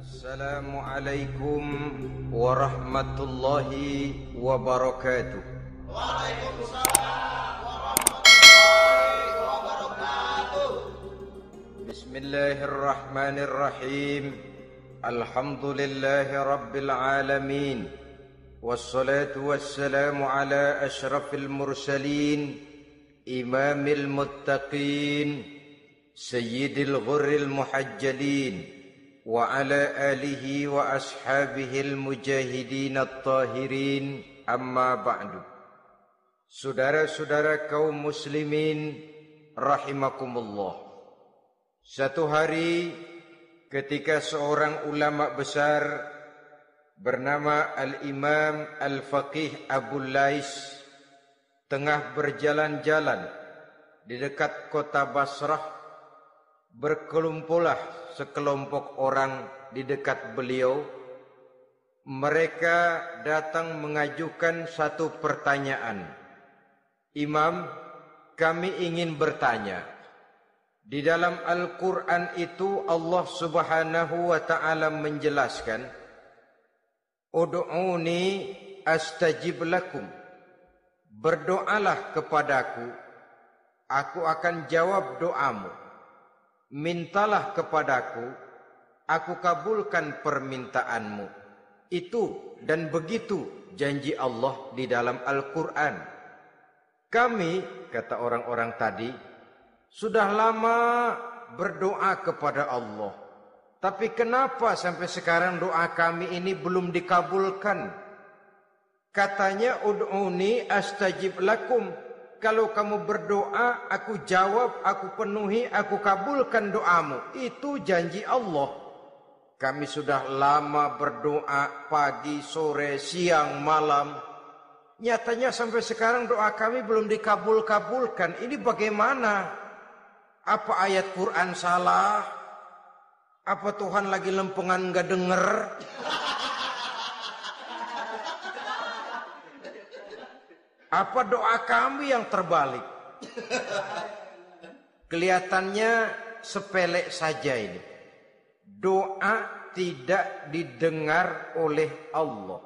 Assalamualaikum warahmatullahi wabarakatuh. Waalaikumsalam warahmatullahi wabarakatuh. Bismillahirrahmanirrahim. Alhamdulillahi rabbil alamin. Wassalatu wassalamu ala ashrafil mursalin, imamil muttaqin, sayyidil ghurril muhajjalin, wa ala alihi wa ashabihil mujahidin at-tahirin, amma ba'du. Saudara-saudara kaum muslimin rahimakumullah. Satu hari ketika seorang ulama besar bernama Al-Imam Al-Faqih Abu Lais tengah berjalan-jalan di dekat kota Basrah, berkelumpulah sekelompok orang di dekat beliau. Mereka datang mengajukan satu pertanyaan. Imam, kami ingin bertanya. Di dalam Al-Quran itu Allah Subhanahu wa ta'ala menjelaskan, Ud'uni astajib lakum. Berdoalah kepadaku, aku akan jawab doamu. Mintalah kepadaku, aku kabulkan permintaanmu. Itu dan begitu janji Allah di dalam Al-Quran. Kami, kata orang-orang tadi, sudah lama berdoa kepada Allah. Tapi kenapa sampai sekarang doa kami ini belum dikabulkan? Katanya, Ud'uni astajib lakum. Kalau kamu berdoa, aku jawab, aku penuhi, aku kabulkan doamu. Itu janji Allah. Kami sudah lama berdoa pagi, sore, siang, malam. Nyatanya sampai sekarang doa kami belum dikabulkan. Ini bagaimana? Apa ayat Quran salah? Apa Tuhan lagi lempengan gak denger? Apa doa kami yang terbalik? Kelihatannya sepele saja ini. Doa tidak didengar oleh Allah.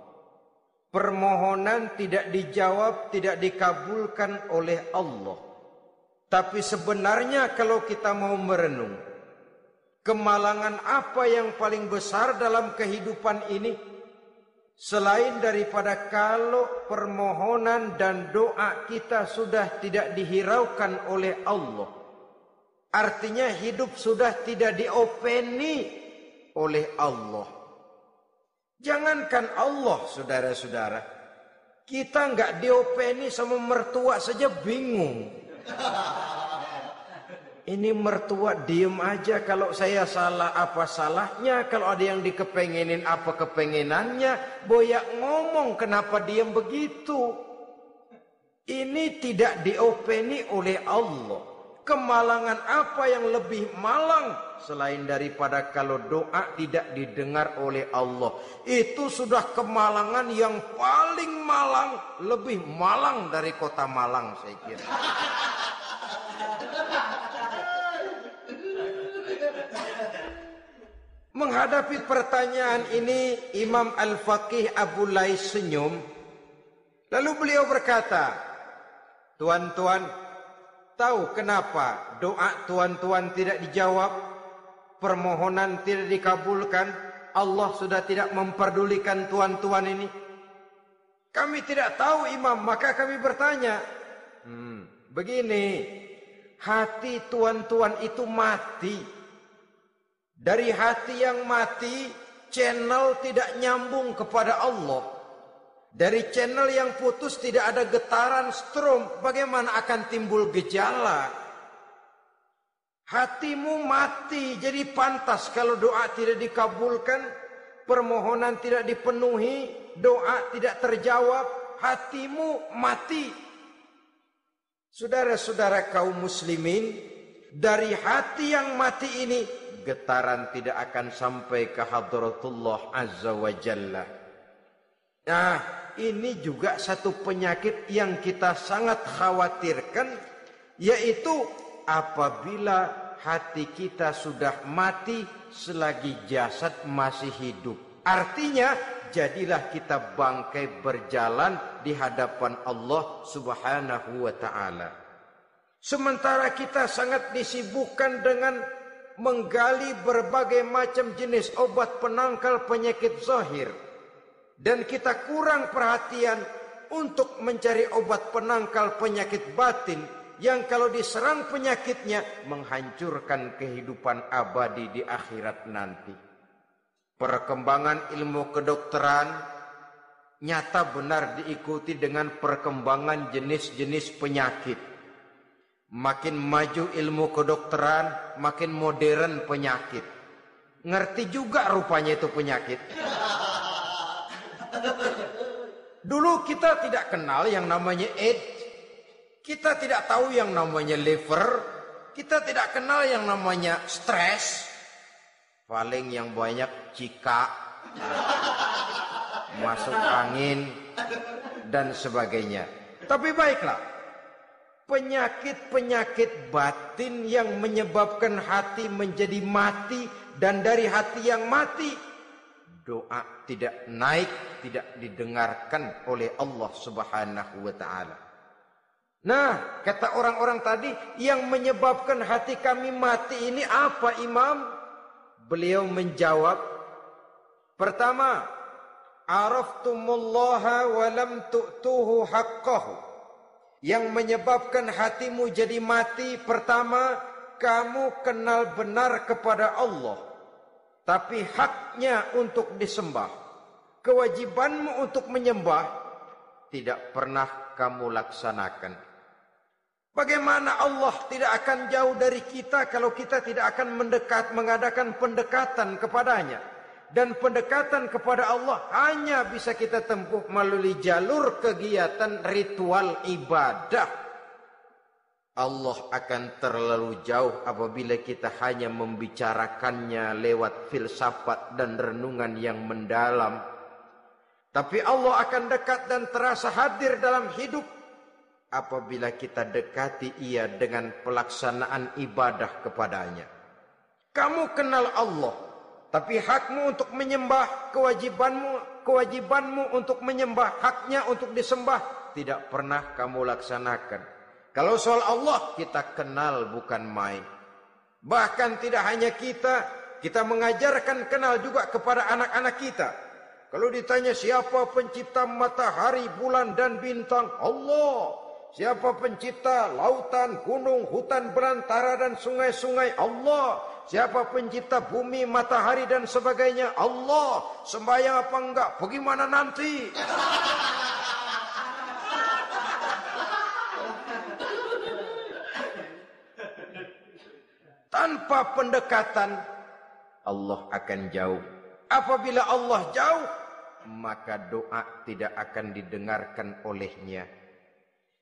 Permohonan tidak dijawab, tidak dikabulkan oleh Allah. Tapi sebenarnya kalau kita mau merenung, kemalangan apa yang paling besar dalam kehidupan ini? Selain daripada kalau permohonan dan doa kita sudah tidak dihiraukan oleh Allah. Artinya hidup sudah tidak diopeni oleh Allah. Jangankan Allah, saudara-saudara, kita nggak diopeni sama mertua saja bingung. Ini mertua diem aja, kalau saya salah apa salahnya, kalau ada yang dikepengenin apa kepengenannya, boyak ngomong kenapa diem begitu. Ini tidak diopeni oleh Allah. Kemalangan apa yang lebih malang selain daripada kalau doa tidak didengar oleh Allah? Itu sudah kemalangan yang paling malang, lebih malang dari kota Malang saya kira. Menghadapi pertanyaan ini, Imam Al-Faqih Abu Lais senyum. Lalu beliau berkata, tuan-tuan, tahu kenapa doa tuan-tuan tidak dijawab? Permohonan tidak dikabulkan? Allah sudah tidak memperdulikan tuan-tuan ini? Kami tidak tahu, Imam, maka kami bertanya. Begini, hati tuan-tuan itu mati. Dari hati yang mati, channel tidak nyambung kepada Allah. Dari channel yang putus tidak ada getaran strom, bagaimana akan timbul gejala? Hatimu mati, jadi pantas kalau doa tidak dikabulkan, permohonan tidak dipenuhi, doa tidak terjawab, hatimu mati. Saudara-saudara kaum muslimin, dari hati yang mati ini, getaran tidak akan sampai ke hadratullah azza wa jalla. Nah, ini juga satu penyakit yang kita sangat khawatirkan, yaitu apabila hati kita sudah mati selagi jasad masih hidup. Artinya, jadilah kita bangkai berjalan di hadapan Allah Subhanahu wa ta'ala. Sementara kita sangat disibukkan dengan menggali berbagai macam jenis obat penangkal penyakit zahir, dan kita kurang perhatian untuk mencari obat penangkal penyakit batin yang kalau diserang penyakitnya menghancurkan kehidupan abadi di akhirat nanti. Perkembangan ilmu kedokteran nyata benar diikuti dengan perkembangan jenis-jenis penyakit. Makin maju ilmu kedokteran, makin modern penyakit. Ngerti juga rupanya itu penyakit. Dulu kita tidak kenal yang namanya AIDS. Kita tidak tahu yang namanya liver. Kita tidak kenal yang namanya stres. Paling yang banyak cika, masuk angin, dan sebagainya. Tapi baiklah, penyakit-penyakit batin yang menyebabkan hati menjadi mati, dan dari hati yang mati, doa tidak naik, tidak didengarkan oleh Allah Subhanahu wa ta'ala. Nah, kata orang-orang tadi, yang menyebabkan hati kami mati ini apa, Imam? Beliau menjawab, pertama, araftumullaha wa lam tu'tuhu haqqahu. Yang menyebabkan hatimu jadi mati, pertama, kamu kenal benar kepada Allah, tapi haknya untuk disembah, kewajibanmu untuk menyembah, tidak pernah kamu laksanakan. Bagaimana Allah tidak akan jauh dari kita kalau kita tidak akan mengadakan pendekatan kepadanya. Dan pendekatan kepada Allah hanya bisa kita tempuh melalui jalur kegiatan ritual ibadah. Allah akan terlalu jauh apabila kita hanya membicarakannya lewat filsafat dan renungan yang mendalam. Tapi Allah akan dekat dan terasa hadir dalam hidup apabila kita dekati ia dengan pelaksanaan ibadah kepadanya. Kamu kenal Allah, tapi hakmu untuk menyembah, kewajibanmu untuk menyembah, haknya untuk disembah, tidak pernah kamu laksanakan. Kalau soal Allah, kita kenal bukan main. Bahkan tidak hanya kita mengajarkan kenal juga kepada anak-anak kita. Kalau ditanya siapa pencipta matahari, bulan dan bintang? Allah. Siapa pencipta lautan, gunung, hutan belantara dan sungai-sungai? Allah. Siapa pencipta bumi, matahari dan sebagainya? Allah. Sembahyang apa enggak? Bagaimana nanti? Tanpa pendekatan, Allah akan jauh. Apabila Allah jauh, maka doa tidak akan didengarkan olehnya.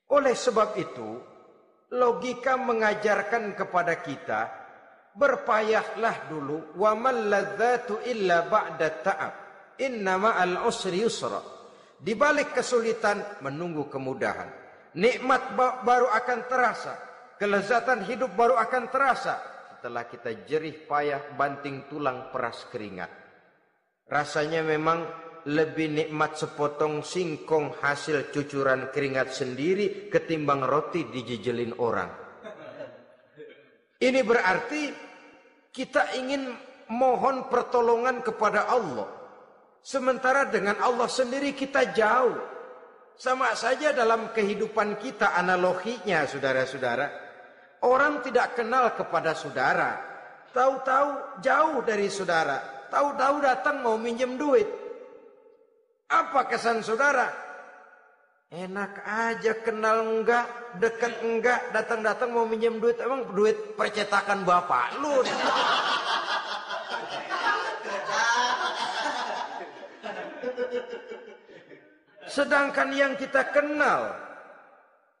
Oleh sebab itu, logika mengajarkan kepada kita, berpayahlah dulu, wa man ladzatu illa ba'da ta'ab, inna ma'al usri yusra. Di balik kesulitan menunggu kemudahan. Nikmat baru akan terasa, kelezatan hidup baru akan terasa setelah kita jerih payah banting tulang peras keringat. Rasanya memang lebih nikmat sepotong singkong hasil cucuran keringat sendiri ketimbang roti dijejelin orang. Ini berarti kita ingin mohon pertolongan kepada Allah. Sementara dengan Allah sendiri kita jauh. Sama saja dalam kehidupan kita analoginya, saudara-saudara. Orang tidak kenal kepada saudara. Tahu-tahu jauh dari saudara. Tahu-tahu datang mau minjem duit. Apa kesan saudara? Enak aja, kenal enggak, dekat enggak, datang-datang mau minjem duit. Emang duit percetakan bapak lu? Sedangkan yang kita kenal,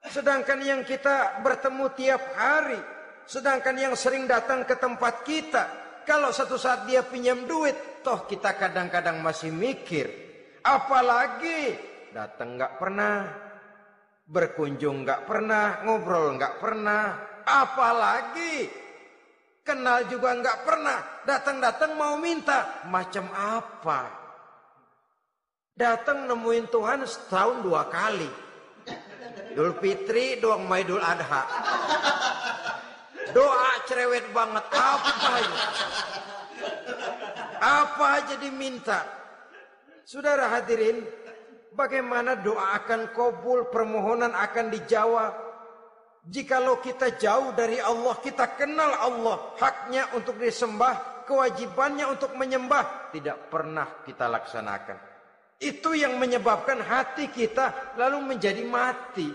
sedangkan yang kita bertemu tiap hari, sedangkan yang sering datang ke tempat kita, kalau satu saat dia pinjam duit, toh kita kadang-kadang masih mikir. Apalagi datang nggak pernah, berkunjung nggak pernah, ngobrol nggak pernah. Apalagi kenal juga nggak pernah. Datang-datang mau minta. Macam apa? Datang nemuin Tuhan setahun 2 kali. Idul Fitri, doang Idul Adha. Doa cerewet banget. Apa aja? Apa aja diminta. Saudara hadirin, bagaimana doa akan kabul, permohonan akan dijawab? Jikalau kita jauh dari Allah, kita kenal Allah, haknya untuk disembah, kewajibannya untuk menyembah, tidak pernah kita laksanakan. Itu yang menyebabkan hati kita lalu menjadi mati.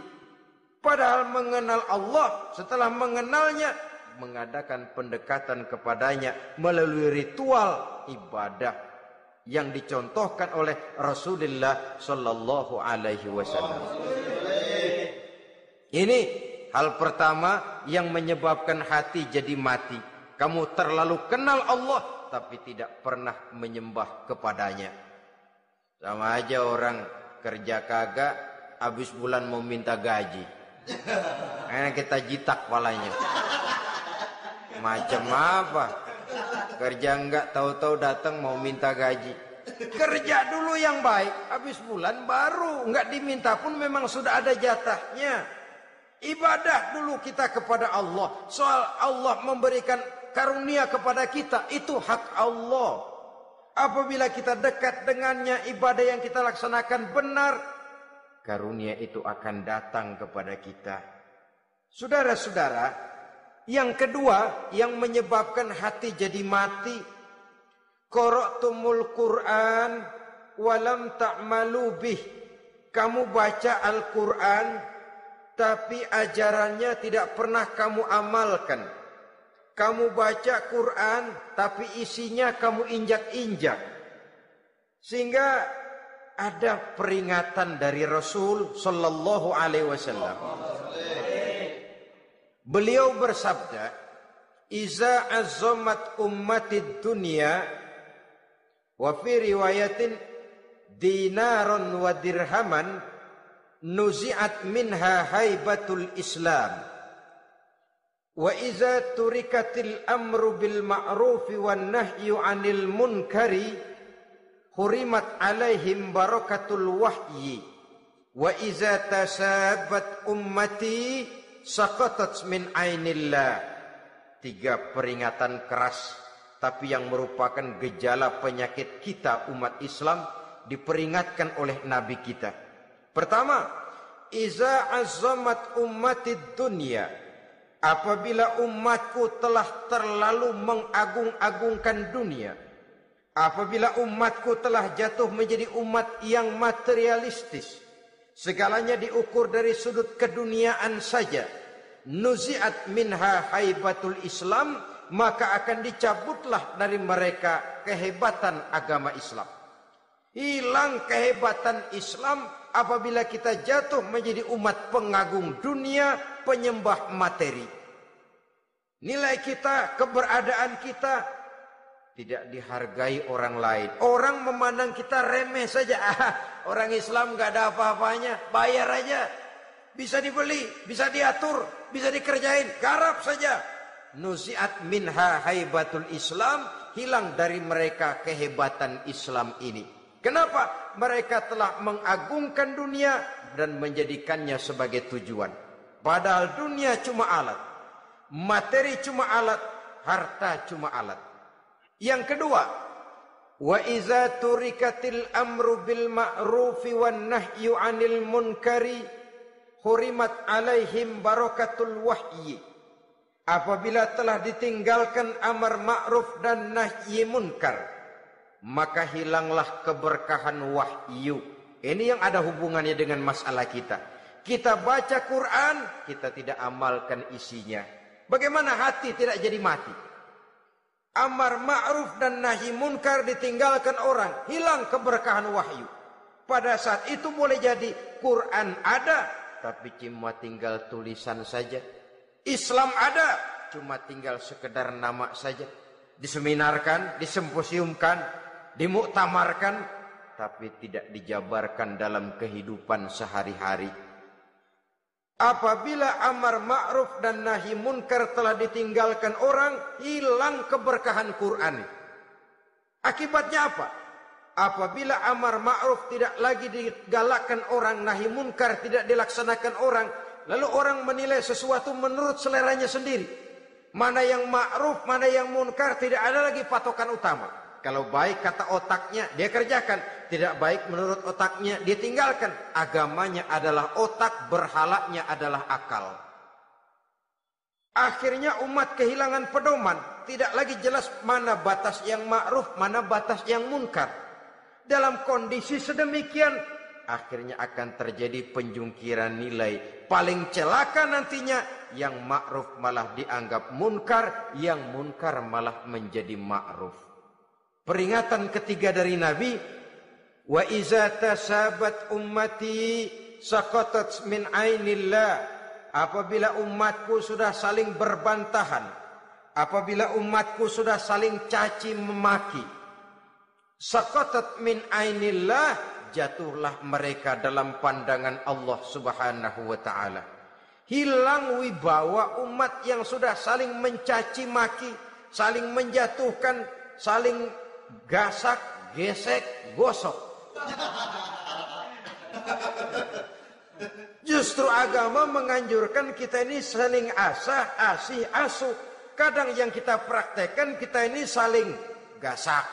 Padahal mengenal Allah, setelah mengenalnya, mengadakan pendekatan kepadanya melalui ritual ibadah yang dicontohkan oleh Rasulullah Sallallahu Alaihi Wasallam. Ini hal pertama yang menyebabkan hati jadi mati. Kamu terlalu kenal Allah tapi tidak pernah menyembah kepadanya. Sama aja orang kerja kagak, habis bulan mau minta gaji. Karena kita jitak palanya. Macam apa? Kerja enggak, tahu-tahu datang mau minta gaji. Kerja dulu yang baik, habis bulan baru. Enggak diminta pun memang sudah ada jatahnya. Ibadah dulu kita kepada Allah. Soal Allah memberikan karunia kepada kita, itu hak Allah. Apabila kita dekat dengannya, ibadah yang kita laksanakan benar, karunia itu akan datang kepada kita. Saudara-saudara, yang kedua yang menyebabkan hati jadi mati, qara'tumul Qur'an walam ta'malu bih. Kamu baca Al-Qur'an tapi ajarannya tidak pernah kamu amalkan. Kamu baca Qur'an tapi isinya kamu injak-injak. Sehingga ada peringatan dari Rasul sallallahu alaihi wasallam. Beliau bersabda, "Iza azzamat ummatid dunya wa fi riwayatin dinaron wa dirhaman nuzi'at minha haibatul Islam. Wa iza turikatil amru bil ma'rufi wan nahyu 'anil munkari hurimat 'alaihim barakatul wahyi. Wa iza tasabat ummati saqatat min ainillah." 3 peringatan keras tapi yang merupakan gejala penyakit kita umat Islam diperingatkan oleh Nabi kita. Pertama, iza azzamat ummatid dunya. Apabila umatku telah terlalu mengagung-agungkan dunia. Apabila umatku telah jatuh menjadi umat yang materialistis. Segalanya diukur dari sudut keduniaan saja. Nuzi'at minha haibatul Islam, maka akan dicabutlah dari mereka kehebatan agama Islam. Hilang kehebatan Islam apabila kita jatuh menjadi umat pengagung dunia, penyembah materi. Nilai kita, keberadaan kita tidak dihargai orang lain. Orang memandang kita remeh saja. Orang Islam gak ada apa-apanya, bayar aja. Bisa dibeli, bisa diatur, bisa dikerjain, garap saja. Nuzi'at minha haibatul Islam, hilang dari mereka kehebatan Islam ini. Kenapa? Mereka telah mengagungkan dunia dan menjadikannya sebagai tujuan. Padahal dunia cuma alat, materi cuma alat, harta cuma alat. Yang kedua, wa iza turikatil amru bil ma'rufi wan nahyu 'anil munkari hurimat 'alaihim barakatul wahyi. Apabila telah ditinggalkan amar ma'ruf dan nahi munkar, maka hilanglah keberkahan wahyu. Ini yang ada hubungannya dengan masalah kita. Kita baca Quran, kita tidak amalkan isinya. Bagaimana hati tidak jadi mati? Amar ma'ruf dan nahi munkar ditinggalkan orang, hilang keberkahan wahyu. Pada saat itu boleh jadi Quran ada, tapi cuma tinggal tulisan saja. Islam ada, cuma tinggal sekedar nama saja. Diseminarkan, disimposiumkan, dimuktamarkan, tapi tidak dijabarkan dalam kehidupan sehari-hari. Apabila amar ma'ruf dan nahi munkar telah ditinggalkan orang, hilang keberkahan Quran. Akibatnya apa? Apabila amar ma'ruf tidak lagi digalakkan orang, nahi munkar tidak dilaksanakan orang, lalu orang menilai sesuatu menurut seleranya sendiri. Mana yang ma'ruf, mana yang munkar, tidak ada lagi patokan utama. Kalau baik kata otaknya, dia kerjakan. Tidak baik menurut otaknya, dia tinggalkan. Agamanya adalah otak, berhalanya adalah akal. Akhirnya umat kehilangan pedoman. Tidak lagi jelas mana batas yang ma'ruf, mana batas yang munkar. Dalam kondisi sedemikian, akhirnya akan terjadi penjungkiran nilai. Paling celaka nantinya, yang ma'ruf malah dianggap munkar, yang munkar malah menjadi ma'ruf. Peringatan ketiga dari Nabi, wa iza tasabat ummati saqatat min ainillah. Apabila umatku sudah saling berbantahan, apabila umatku sudah saling caci memaki, saqatat min ainillah, jatuhlah mereka dalam pandangan Allah Subhanahu wa taala. Hilang wibawa umat yang sudah saling mencaci maki, saling menjatuhkan, saling gasak, gesek, gosok. Justru agama menganjurkan kita ini saling asah, asih, asuh. Kadang yang kita praktekkan, kita ini saling gasak.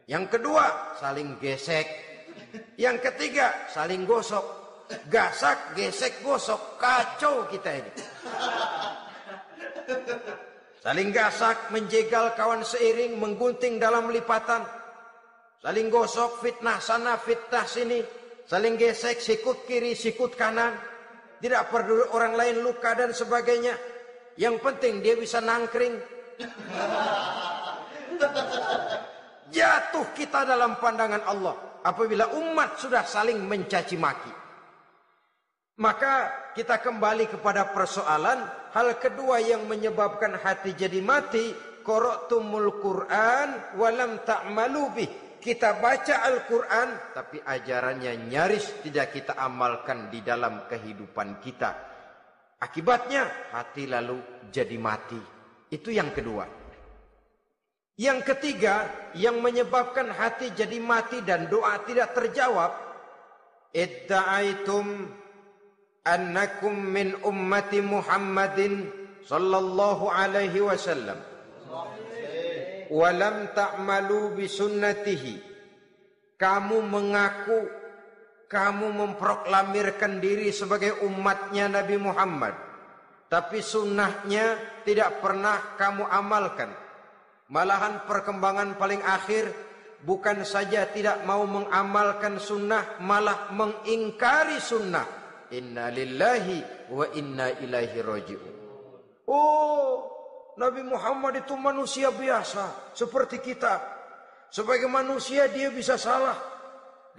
Yang kedua, saling gesek. Yang ketiga, saling gosok. Gasak, gesek, gosok. Kacau kita ini. Saling gasak, menjegal kawan seiring, menggunting dalam lipatan. Saling gosok, fitnah sana, fitnah sini. Saling gesek, sikut kiri, sikut kanan. Tidak peduli orang lain luka dan sebagainya. Yang penting dia bisa nangkring. Jatuh kita dalam pandangan Allah apabila umat sudah saling mencaci maki. Maka kita kembali kepada persoalan, hal kedua yang menyebabkan hati jadi mati, qara'tumul Qur'an walam ta'malu bih. Kita baca Al-Quran, tapi ajarannya nyaris tidak kita amalkan di dalam kehidupan kita. Akibatnya hati lalu jadi mati. Itu yang kedua. Yang ketiga, yang menyebabkan hati jadi mati dan doa tidak terjawab, idda'aitum annakum min ummati Muhammadin sallallahu alaihi wasallam walam ta'malu bisunnatihi. Kamu mengaku, kamu memproklamirkan diri sebagai umatnya Nabi Muhammad, tapi sunnahnya tidak pernah kamu amalkan. Malahan perkembangan paling akhir, bukan saja tidak mau mengamalkan sunnah, malah mengingkari sunnah. Inna lillahi wa inna ilaihi raji'un. Oh, Nabi Muhammad itu manusia biasa seperti kita. Sebagai manusia dia bisa salah.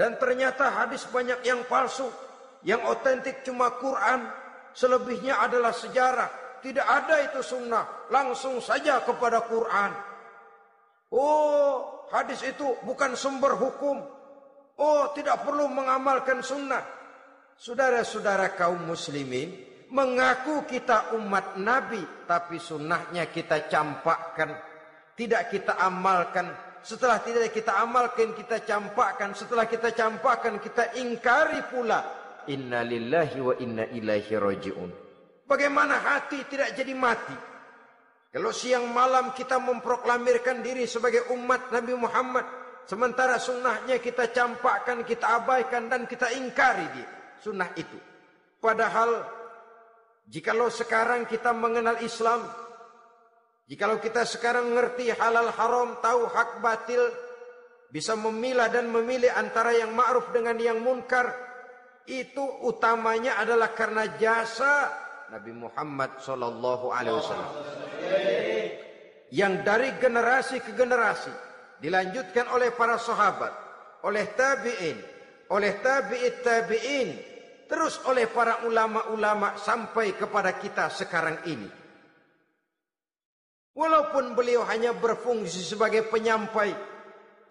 Dan ternyata hadis banyak yang palsu. Yang otentik cuma Quran. Selebihnya adalah sejarah. Tidak ada itu sunnah. Langsung saja kepada Quran. Oh, hadis itu bukan sumber hukum. Oh, tidak perlu mengamalkan sunnah. Saudara-saudara kaum muslimin, mengaku kita umat Nabi, tapi sunnahnya kita campakkan, tidak kita amalkan. Setelah tidak kita amalkan, kita campakkan. Setelah kita campakkan, kita ingkari pula. Inna lillahi wa inna ilaihi raji'un. Bagaimana hati tidak jadi mati? Kalau siang malam kita memproklamirkan diri sebagai umat Nabi Muhammad, sementara sunnahnya kita campakkan, kita abaikan, dan kita ingkari dia, sunnah itu. Padahal jikalau sekarang kita mengenal Islam, jikalau kita sekarang mengerti halal haram, tahu hak batil, bisa memilah dan memilih antara yang ma'ruf dengan yang munkar, itu utamanya adalah karena jasa Nabi Muhammad SAW. Yang dari generasi ke generasi dilanjutkan oleh para sahabat, oleh tabi'in, oleh tabi'it tabi'in, terus oleh para ulama-ulama sampai kepada kita sekarang ini. Walaupun beliau hanya berfungsi sebagai penyampai,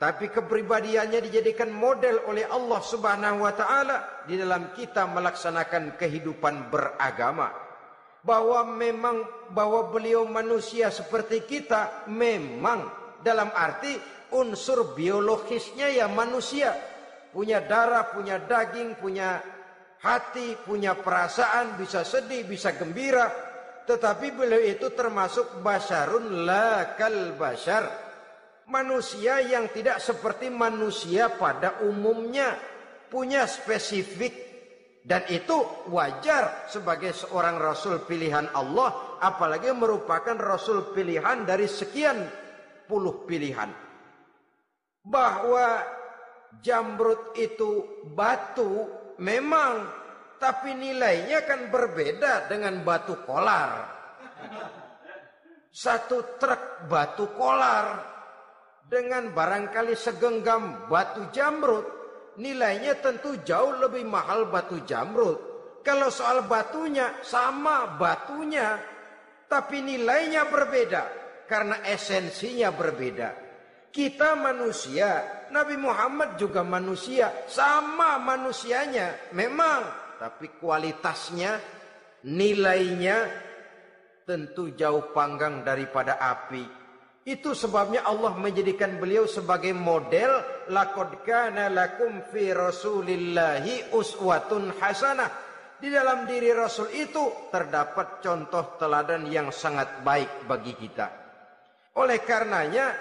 tapi kepribadiannya dijadikan model oleh Allah Subhanahu wa taala di dalam kita melaksanakan kehidupan beragama. Bahwa beliau manusia seperti kita, memang dalam arti unsur biologisnya ya manusia, punya darah, punya daging, punya hati, punya perasaan, bisa sedih, bisa gembira. Tetapi beliau itu termasuk basyarun la kal basyar, manusia yang tidak seperti manusia pada umumnya, punya spesifik, dan itu wajar sebagai seorang rasul pilihan Allah, apalagi merupakan rasul pilihan dari sekian puluh pilihan. Bahwa jamrud itu batu memang, tapi nilainya kan berbeda dengan batu kolar. Satu truk batu kolar dengan barangkali segenggam batu jamrud, nilainya tentu jauh lebih mahal batu jamrud. Kalau soal batunya, sama batunya, tapi nilainya berbeda karena esensinya berbeda. Kita manusia, Nabi Muhammad juga manusia, sama manusianya memang, tapi kualitasnya, nilainya tentu jauh panggang daripada api. Itu sebabnya Allah menjadikan beliau sebagai model. Laqad kana lakum fi rasulillahi uswatun hasanah. Di dalam diri Rasul itu terdapat contoh teladan yang sangat baik bagi kita. Oleh karenanya,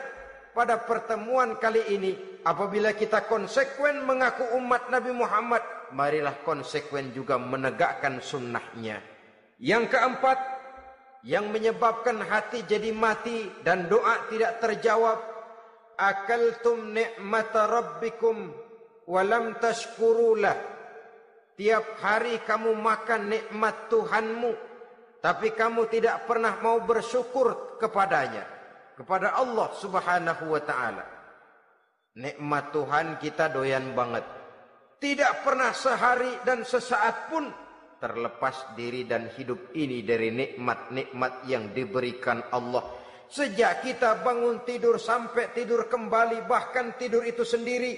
pada pertemuan kali ini, apabila kita konsekuen mengaku umat Nabi Muhammad, marilah konsekuen juga menegakkan sunnahnya. Yang keempat, yang menyebabkan hati jadi mati dan doa tidak terjawab, akaltum ni'mata rabbikum walam tashkurulah. Tiap hari kamu makan nikmat Tuhanmu, tapi kamu tidak pernah mau bersyukur kepadanya, kepada Allah Subhanahu wa ta'ala. Nikmat Tuhan kita doyan banget, tidak pernah sehari dan sesaat pun terlepas diri dan hidup ini dari nikmat-nikmat yang diberikan Allah. Sejak kita bangun tidur sampai tidur kembali, bahkan tidur itu sendiri,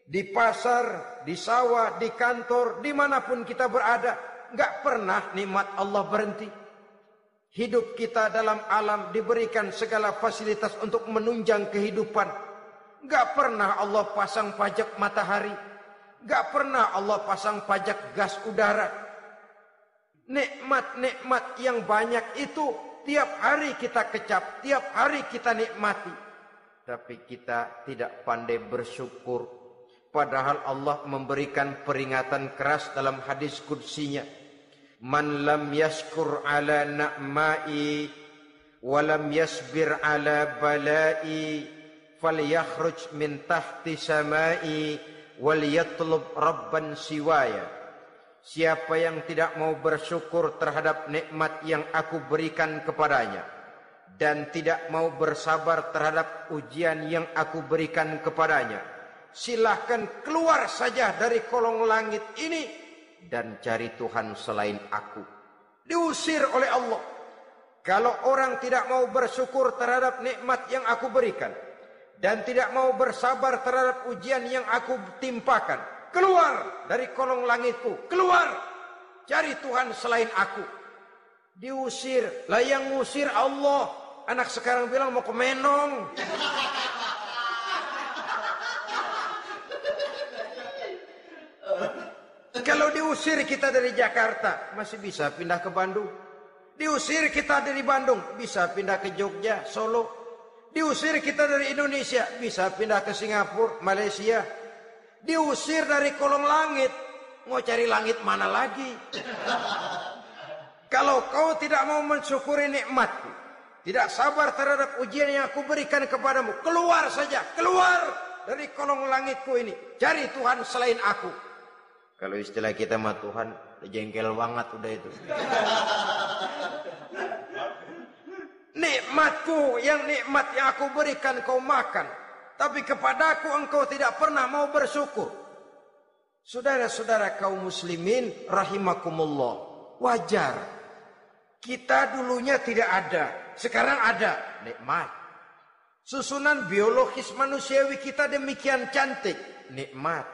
di pasar, di sawah, di kantor, dimanapun kita berada, nggak pernah nikmat Allah berhenti. Hidup kita dalam alam diberikan segala fasilitas untuk menunjang kehidupan. Nggak pernah Allah pasang pajak matahari, nggak pernah Allah pasang pajak gas udara. Nikmat-nikmat yang banyak itu tiap hari kita kecap, tiap hari kita nikmati. Tapi kita tidak pandai bersyukur. Padahal Allah memberikan peringatan keras dalam hadis qudsinya. Man lam yashkur ala na'mai wa lam yasbir ala balai falyakhruj min tahti samai wal yatlub rabban siwaya. Siapa yang tidak mau bersyukur terhadap nikmat yang aku berikan kepadanya dan tidak mau bersabar terhadap ujian yang aku berikan kepadanya, silahkan keluar saja dari kolong langit ini dan cari Tuhan selain aku. Diusir oleh Allah. Kalau orang tidak mau bersyukur terhadap nikmat yang aku berikan dan tidak mau bersabar terhadap ujian yang aku timpakan, keluar dari kolong langitku, keluar, cari Tuhan selain aku. Diusir. Lah yang ngusir Allah. Anak sekarang bilang mau ke Menong. Kalau diusir kita dari Jakarta, masih bisa pindah ke Bandung. Diusir kita dari Bandung, bisa pindah ke Jogja, Solo. Diusir kita dari Indonesia, bisa pindah ke Singapura, Malaysia. Diusir dari kolong langit, mau cari langit mana lagi? Kalau kau tidak mau mensyukuri nikmatku, tidak sabar terhadap ujian yang aku berikan kepadamu, keluar saja, keluar dari kolong langitku ini, cari Tuhan selain aku. Kalau istilah kita mah Tuhan, jengkel banget udah itu. Nikmatku, nikmat yang aku berikan kau makan, tapi kepadaku engkau tidak pernah mau bersyukur. Saudara-saudara kaum muslimin rahimakumullah, wajar. Kita dulunya tidak ada, sekarang ada nikmat. Susunan biologis manusiawi kita demikian cantik, nikmat.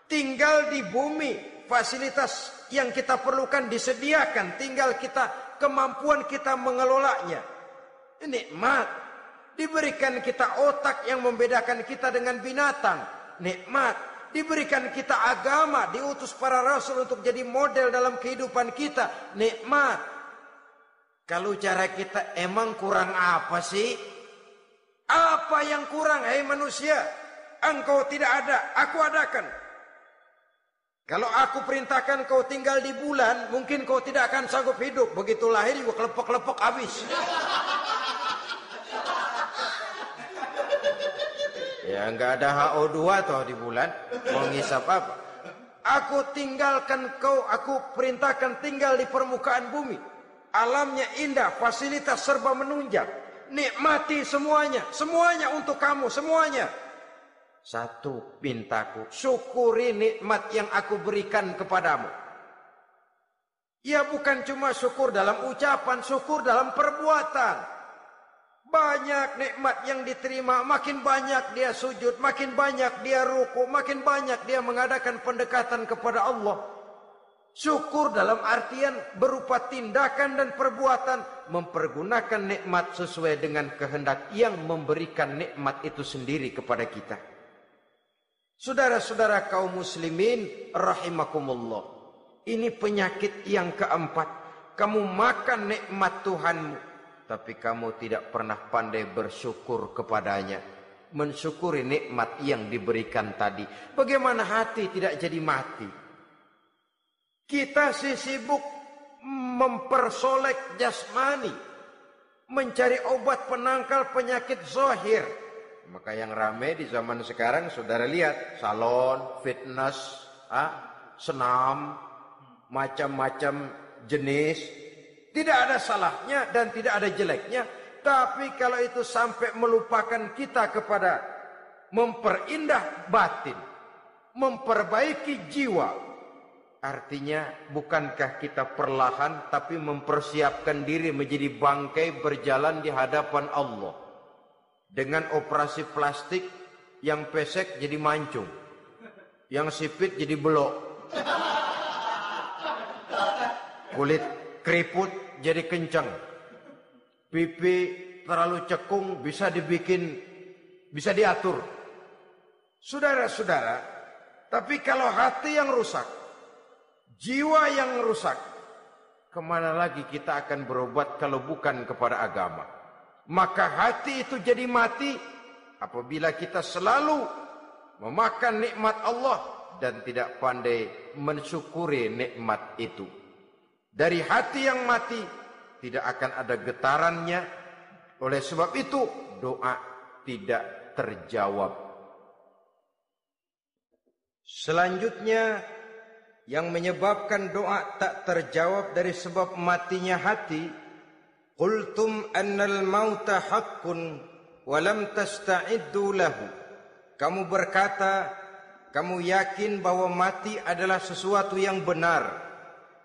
Tinggal di bumi, fasilitas yang kita perlukan disediakan, tinggal kemampuan kita mengelolanya. Nikmat. Diberikan kita otak yang membedakan kita dengan binatang, nikmat. Diberikan kita agama, diutus para rasul untuk jadi model dalam kehidupan kita, nikmat. Kalau cara kita emang kurang apa sih? Apa yang kurang, hai manusia? Engkau tidak ada, aku adakan. Kalau aku perintahkan kau tinggal di bulan, mungkin kau tidak akan sanggup hidup. Begitu lahir juga kelepok-kelepok habis. Ya enggak ada HO2 toh di bulan. Mau ngisap apa? Aku tinggalkan kau, aku perintahkan tinggal di permukaan bumi. Alamnya indah, fasilitas serba menunjang. Nikmati semuanya, semuanya untuk kamu, semuanya. Satu pintaku, syukuri nikmat yang aku berikan kepadamu. Ya bukan cuma syukur dalam ucapan, syukur dalam perbuatan. Banyak nikmat yang diterima, makin banyak dia sujud, makin banyak dia ruku, makin banyak dia mengadakan pendekatan kepada Allah. Syukur dalam artian berupa tindakan dan perbuatan, mempergunakan nikmat sesuai dengan kehendak yang memberikan nikmat itu sendiri kepada kita. Saudara-saudara kaum muslimin rahimakumullah. Ini penyakit yang keempat. Kamu makan nikmat Tuhanmu, tapi kamu tidak pernah pandai bersyukur kepadanya. Mensyukuri nikmat yang diberikan tadi. Bagaimana hati tidak jadi mati? Kita sibuk mempersolek jasmani, mencari obat penangkal penyakit zahir. Maka yang ramai di zaman sekarang, saudara lihat, salon, fitness, senam, macam-macam jenis. Tidak ada salahnya dan tidak ada jeleknya. Tapi kalau itu sampai melupakan kita kepada memperindah batin, memperbaiki jiwa, artinya bukankah kita perlahan tapi mempersiapkan diri menjadi bangkai berjalan di hadapan Allah. Dengan operasi plastik, yang pesek jadi mancung, yang sipit jadi belok, kulit keriput jadi kencang, pipi terlalu cekung bisa diatur. Saudara-saudara, tapi kalau hati yang rusak, jiwa yang rusak, kemana lagi kita akan berobat kalau bukan kepada agama? Maka hati itu jadi mati apabila kita selalu memakan nikmat Allah dan tidak pandai mensyukuri nikmat itu. Dari hati yang mati tidak akan ada getarannya. Oleh sebab itu doa tidak terjawab. Selanjutnya, yang menyebabkan doa tak terjawab dari sebab matinya hati, qultum annal mauta haqqun wa lam tasta'iddu lahu. Kamu berkata, kamu yakin bahwa mati adalah sesuatu yang benar,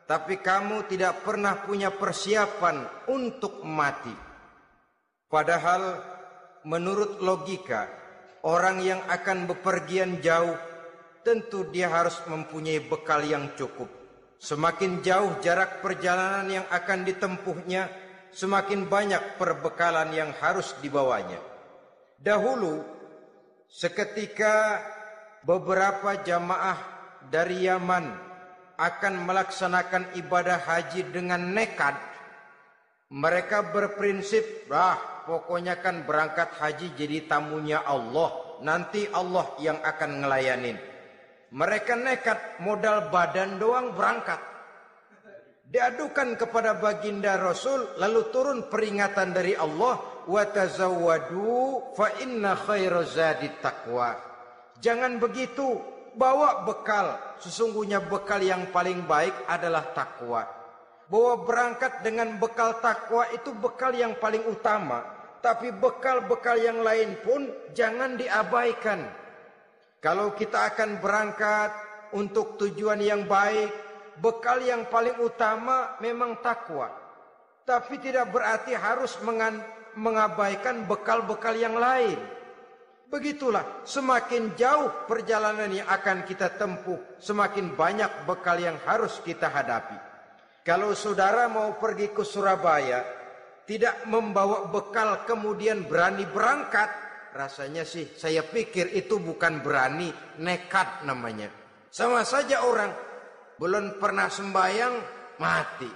tapi kamu tidak pernah punya persiapan untuk mati. Padahal menurut logika, orang yang akan bepergian jauh tentu dia harus mempunyai bekal yang cukup. Semakin jauh jarak perjalanan yang akan ditempuhnya, semakin banyak perbekalan yang harus dibawanya. Dahulu, seketika beberapa jamaah dari Yaman akan melaksanakan ibadah haji dengan nekat, mereka berprinsip, pokoknya kan berangkat haji jadi tamunya Allah, nanti Allah yang akan ngelayanin. Mereka nekat, modal badan doang berangkat. Diadukan kepada baginda Rasul, lalu turun peringatan dari Allah, wa tazawwadu fa inna khairaz zadi taqwa. Jangan begitu, bawa bekal. Sesungguhnya bekal yang paling baik adalah takwa. Bahwa berangkat dengan bekal takwa itu bekal yang paling utama. Tapi bekal-bekal yang lain pun jangan diabaikan. Kalau kita akan berangkat untuk tujuan yang baik, bekal yang paling utama memang takwa. Tapi tidak berarti harus mengabaikan bekal-bekal yang lain. Begitulah, semakin jauh perjalanan yang akan kita tempuh, semakin banyak bekal yang harus kita hadapi. Kalau saudara mau pergi ke Surabaya, tidak membawa bekal kemudian berani berangkat, rasanya sih saya pikir itu bukan berani, nekat namanya. Sama saja orang belum pernah sembahyang mati.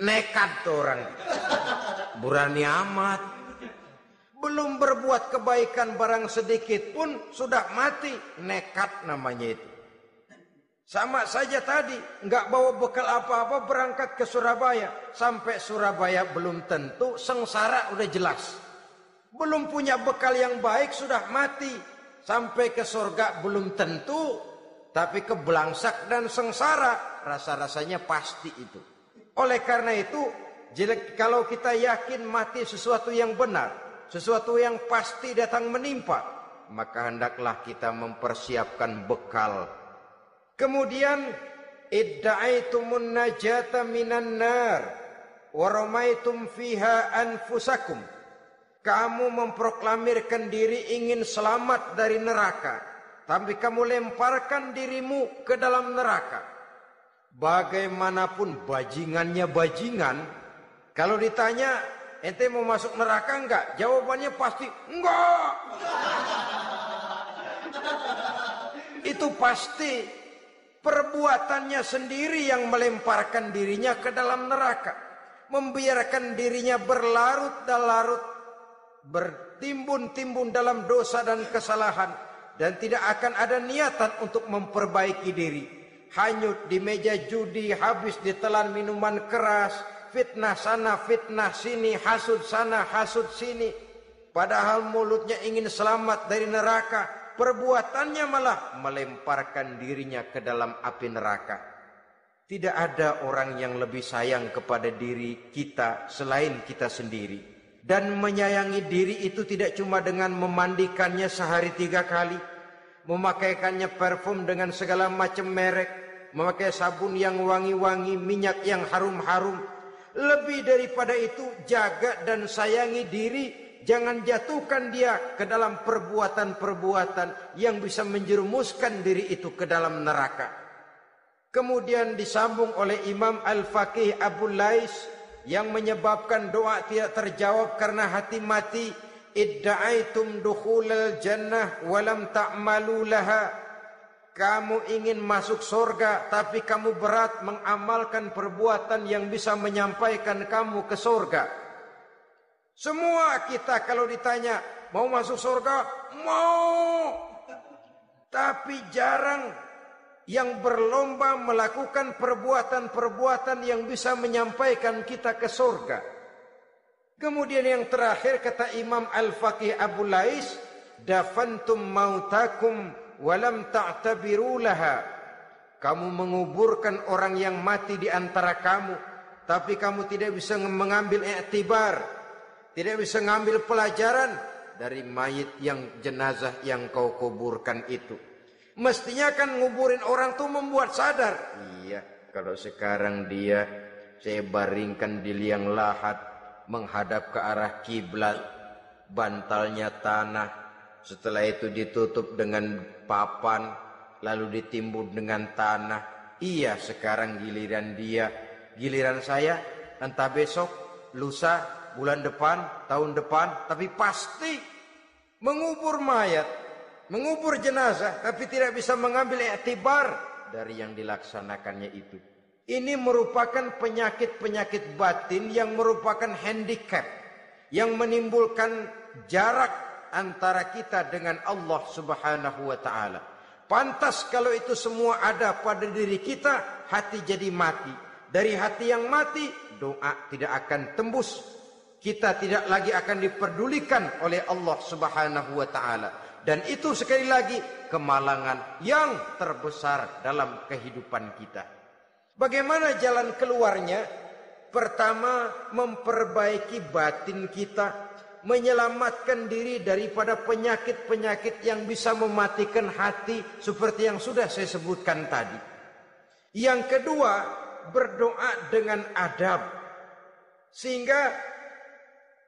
Nekat tuh orang. Berani amat. Belum berbuat kebaikan barang sedikit pun sudah mati. Nekat namanya itu. Sama saja tadi, nggak bawa bekal apa-apa berangkat ke Surabaya. Sampai Surabaya belum tentu, sengsara udah jelas. Belum punya bekal yang baik sudah mati. Sampai ke surga belum tentu, tapi kebelangsak dan sengsara rasa-rasanya pasti itu. Oleh karena itu, kalau kita yakin mati sesuatu yang benar, sesuatu yang pasti datang menimpa, maka hendaklah kita mempersiapkan bekal. Kemudian idda'aitumun najata minan nar wa ramaitum fiha anfusakum. Kamu memproklamirkan diri ingin selamat dari neraka, tapi kamu lemparkan dirimu ke dalam neraka. Bagaimanapun bajingannya bajingan, kalau ditanya ente mau masuk neraka enggak? Jawabannya pasti enggak. Itu pasti. Perbuatannya sendiri yang melemparkan dirinya ke dalam neraka. Membiarkan dirinya berlarut-larut, bertimbun-timbun dalam dosa dan kesalahan. Dan tidak akan ada niatan untuk memperbaiki diri. Hanyut di meja judi, habis ditelan minuman keras, fitnah sana, fitnah sini, hasud sana, hasud sini. Padahal mulutnya ingin selamat dari neraka. Perbuatannya malah melemparkan dirinya ke dalam api neraka. Tidak ada orang yang lebih sayang kepada diri kita selain kita sendiri. Dan menyayangi diri itu tidak cuma dengan memandikannya sehari 3 kali. Memakaikannya parfum dengan segala macam merek. Memakai sabun yang wangi-wangi, minyak yang harum-harum. Lebih daripada itu, jaga dan sayangi diri. Jangan jatuhkan dia ke dalam perbuatan-perbuatan yang bisa menjerumuskan diri itu ke dalam neraka. Kemudian disambung oleh Imam Al-Faqih Abu Lais yang menyebabkan doa tidak terjawab karena hati mati. Idda'aitum dukhulal jannah walam ta'malu laha. Kamu ingin masuk surga tapi kamu berat mengamalkan perbuatan yang bisa menyampaikan kamu ke surga. Semua kita kalau ditanya mau masuk surga, mau. Tapi jarang yang berlomba melakukan perbuatan-perbuatan yang bisa menyampaikan kita ke surga. Kemudian yang terakhir kata Imam Al-Faqih Abu Lais, dafantum mautakum walam ta'tabiru laha. Kamu menguburkan orang yang mati di antara kamu, tapi kamu tidak bisa mengambil i'tibar. Tidak bisa ngambil pelajaran dari mayit yang jenazah yang kau kuburkan itu. Mestinya kan nguburin orang tuh membuat sadar. Iya, kalau sekarang dia saya baringkan di liang lahat menghadap ke arah kiblat, bantalnya tanah, setelah itu ditutup dengan papan, lalu ditimbun dengan tanah. Iya, sekarang giliran dia, giliran saya, entah besok, lusa, bulan depan, tahun depan, tapi pasti mengubur mayat, mengubur jenazah, tapi tidak bisa mengambil iktibar dari yang dilaksanakannya itu. Ini merupakan penyakit-penyakit batin yang merupakan handicap, yang menimbulkan jarak antara kita dengan Allah Subhanahu wa ta'ala. Pantas kalau itu semua ada pada diri kita, hati jadi mati. Dari hati yang mati, doa tidak akan tembus. Kita tidak lagi akan diperdulikan oleh Allah Subhanahu wa ta'ala. Dan itu sekali lagi kemalangan yang terbesar dalam kehidupan kita. Bagaimana jalan keluarnya? Pertama, memperbaiki batin kita, menyelamatkan diri daripada penyakit-penyakit yang bisa mematikan hati seperti yang sudah saya sebutkan tadi. Yang kedua, berdoa dengan adab. Sehingga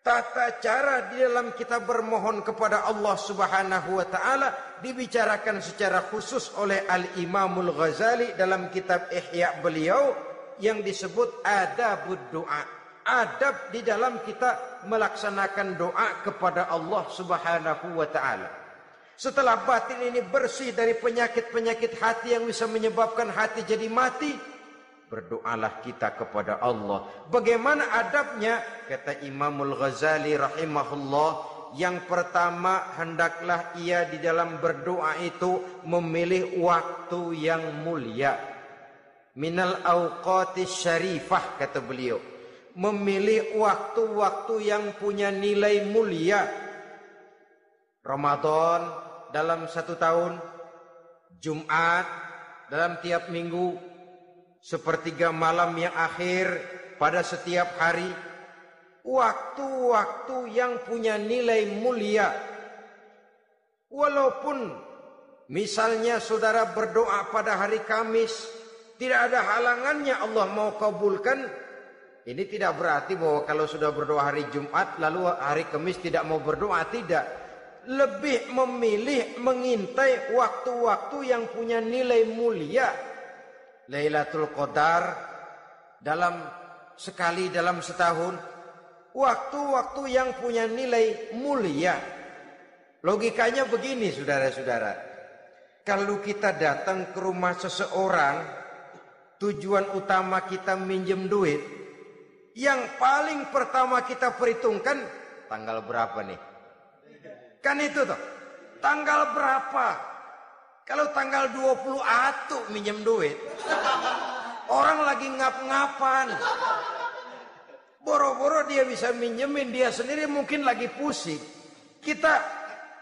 tata cara di dalam kita bermohon kepada Allah Subhanahu wa taala dibicarakan secara khusus oleh Al-Imamul Ghazali dalam kitab Ihya beliau yang disebut adabud doa. Adab di dalam kita melaksanakan doa kepada Allah Subhanahu wa taala. Setelah batin ini bersih dari penyakit-penyakit hati yang bisa menyebabkan hati jadi mati, berdoalah kita kepada Allah. Bagaimana adabnya? Kata Imamul Ghazali rahimahullah, yang pertama hendaklah ia di dalam berdoa itu memilih waktu yang mulia. Minal awqatis syarifah, kata beliau. Memilih waktu-waktu yang punya nilai mulia. Ramadan dalam 1 tahun, Jumat dalam tiap minggu, sepertiga malam yang akhir pada setiap hari. Waktu-waktu yang punya nilai mulia. Walaupun misalnya saudara berdoa pada hari Kamis, tidak ada halangannya Allah mau kabulkan. Ini tidak berarti bahwa kalau sudah berdoa hari Jumat lalu hari Kamis tidak mau berdoa, tidak. Lebih memilih mengintai waktu-waktu yang punya nilai mulia. Lailatul Qadar sekali dalam setahun. Waktu-waktu yang punya nilai mulia. Logikanya begini saudara-saudara. Kalau kita datang ke rumah seseorang, tujuan utama kita minjem duit, yang paling pertama kita perhitungkan tanggal berapa nih? Kan itu toh. Tanggal berapa? Kalau tanggal 20 atuh minjem duit. Orang lagi ngap-ngapan. Boro-boro dia bisa minjemin, dia sendiri mungkin lagi pusing. Kita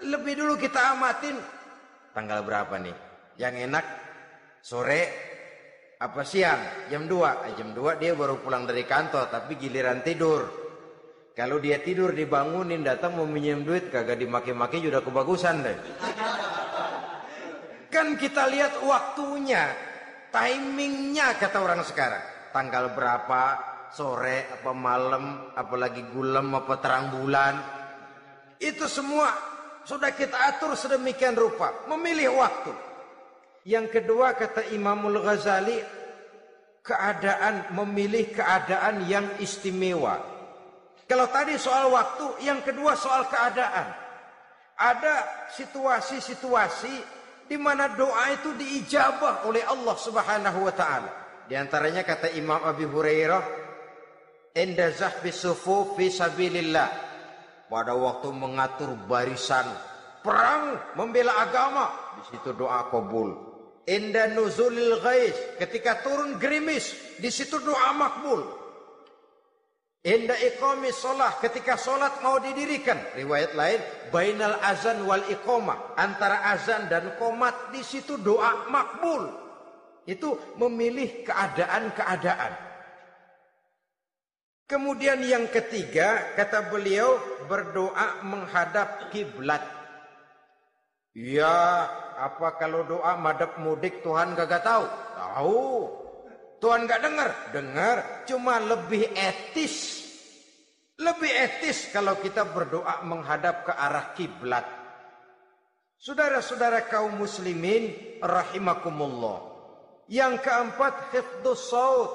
lebih dulu kita amatin tanggal berapa nih? Yang enak sore apa siang? Jam 2. Jam 2 dia baru pulang dari kantor, tapi giliran tidur. Kalau dia tidur dibangunin datang mau minjem duit kagak dimaki-maki sudah kebagusan deh. Kan kita lihat waktunya, timingnya kata orang sekarang. Tanggal berapa, sore apa malam, apalagi gulem apa terang bulan. Itu semua sudah kita atur sedemikian rupa, memilih waktu. Yang kedua kata Imamul Ghazali, memilih keadaan yang istimewa. Kalau tadi soal waktu, yang kedua soal keadaan. Ada situasi-situasi di mana doa itu diijabah oleh Allah Subhanahu wa taala. Di antaranya kata Imam Abi Hurairah, "Inda zahbi sufuf fi sabilillah." Pada waktu mengatur barisan perang membela agama, di situ doa kabul. Inda nuzulil ghais, ketika turun gerimis, di situ doa makbul. Inda iqamis sholah, ketika sholat mau didirikan. Riwayat lain, bainal azan wal iqamah, antara azan dan qomat, di situ doa makbul. Itu memilih keadaan-keadaan. Kemudian yang ketiga, kata beliau, berdoa menghadap kiblat. Ya, apa kalau doa madhab mudik Tuhan gak tahu? Tahu. Tuhan gak dengar? Dengar. Cuma lebih etis. Lebih etis kalau kita berdoa menghadap ke arah kiblat. Saudara-saudara kaum muslimin rahimakumullah. Yang keempat, hifdzus saut,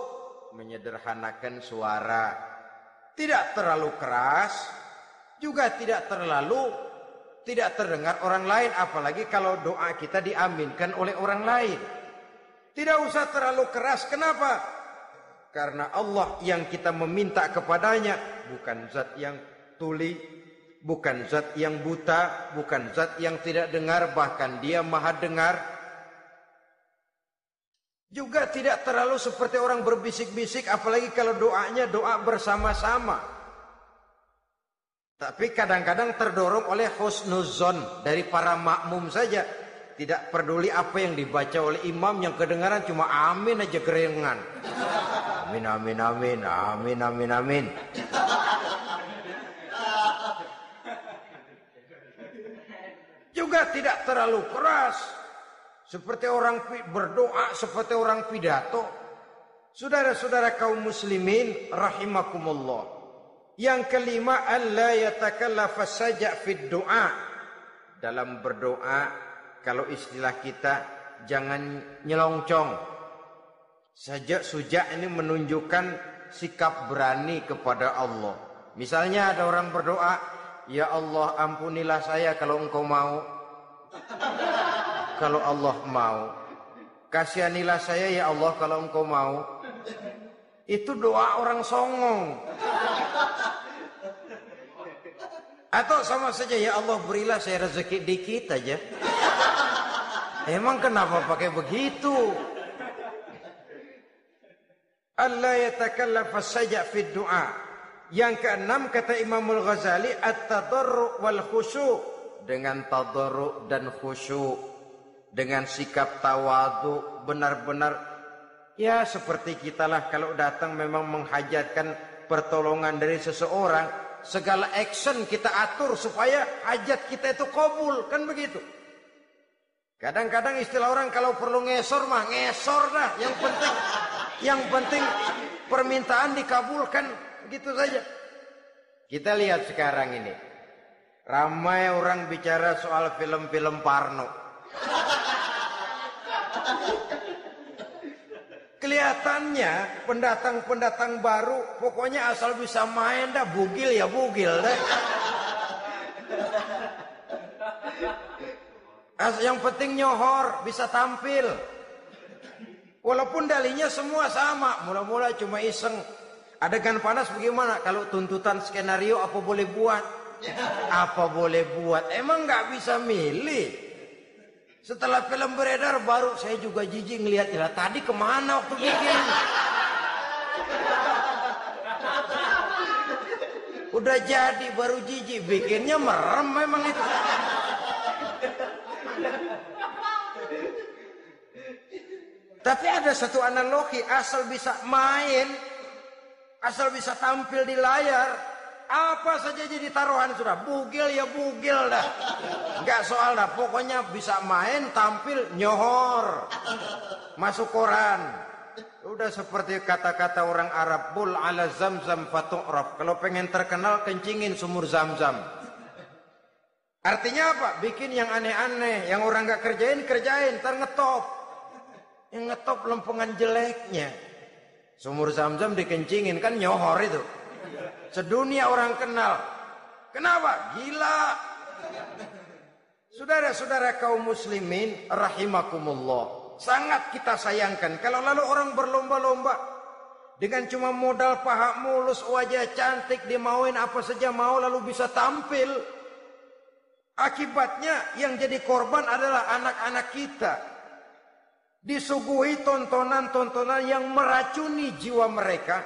menyederhanakan suara. Tidak terlalu keras, juga tidak terdengar orang lain, apalagi kalau doa kita diaminkan oleh orang lain. Tidak usah terlalu keras. Kenapa? Karena Allah yang kita meminta kepadanya bukan zat yang tuli, bukan zat yang buta, bukan zat yang tidak dengar, bahkan Dia Maha dengar. Juga tidak terlalu seperti orang berbisik-bisik, apalagi kalau doanya doa bersama-sama. Tapi kadang-kadang terdorong oleh husnuzon dari para makmum saja. Tidak peduli apa yang dibaca oleh imam, yang kedengaran cuma amin aja kerengan. Amin, amin, amin, amin, amin, amin. Juga tidak terlalu keras. Seperti orang berdoa, seperti orang pidato. Saudara-saudara kaum muslimin rahimakumullah. Yang kelima, alla yatakallafa saja' fid du'a. Dalam berdoa, kalau istilah kita, jangan nyelongcong. Suja' ini menunjukkan sikap berani kepada Allah. Misalnya ada orang berdoa, ya Allah ampunilah saya kalau engkau mau. Kalau Allah mau. Kasihanilah saya ya Allah kalau engkau mau. Itu doa orang songong. Atau sama saja, ya Allah berilah saya rezeki dikit aja. Emang kenapa pakai begitu? Allah yatakallafa saja fi du'a. Yang keenam kata Imam Al-Ghazali, at-tadarru' wal khusyu'. Dengan tadarru' dan khusyuk, dengan sikap tawadu, benar-benar ya seperti kita lah kalau datang memang menghajatkan pertolongan dari seseorang, segala action kita atur supaya hajat kita itu kabul, kan begitu. Kadang-kadang istilah orang kalau perlu ngesor mah ngesor dah, yang penting permintaan dikabulkan, gitu saja. Kita lihat sekarang ini, ramai orang bicara soal film-film Parno. Kelihatannya pendatang-pendatang baru pokoknya asal bisa main dah, bugil ya bugil dah. Yang penting nyohor, bisa tampil. Walaupun dalinya semua sama, mula-mula cuma iseng. Adegan panas bagaimana? Kalau tuntutan skenario apa boleh buat? Apa boleh buat? Emang nggak bisa milih. Setelah film beredar baru saya juga jijik ngelihat, ya tadi kemana waktu bikin? Udah jadi baru jijik, bikinnya merem memang itu. Tapi ada satu analogi, asal bisa main, asal bisa tampil di layar, apa saja jadi taruhan sudah, bugil ya bugil dah, nggak soal dah, pokoknya bisa main, tampil, nyohor, masuk koran. Udah seperti kata-kata orang Arab, bul ala zamzam fatu'raf. Kalau pengen terkenal kencingin sumur Zamzam. Artinya apa? Bikin yang aneh-aneh, yang orang nggak kerjain, ntar ngetop. Yang ngetop lempengan jeleknya. Sumur Zamzam dikencingin, kan nyohor itu. Sedunia orang kenal. Kenapa? Gila. Saudara-saudara kaum muslimin rahimakumullah, sangat kita sayangkan kalau lalu orang berlomba-lomba dengan cuma modal paha mulus, wajah cantik, dimauin apa saja mau lalu bisa tampil. Akibatnya yang jadi korban adalah anak-anak kita. Disuguhi tontonan-tontonan yang meracuni jiwa mereka.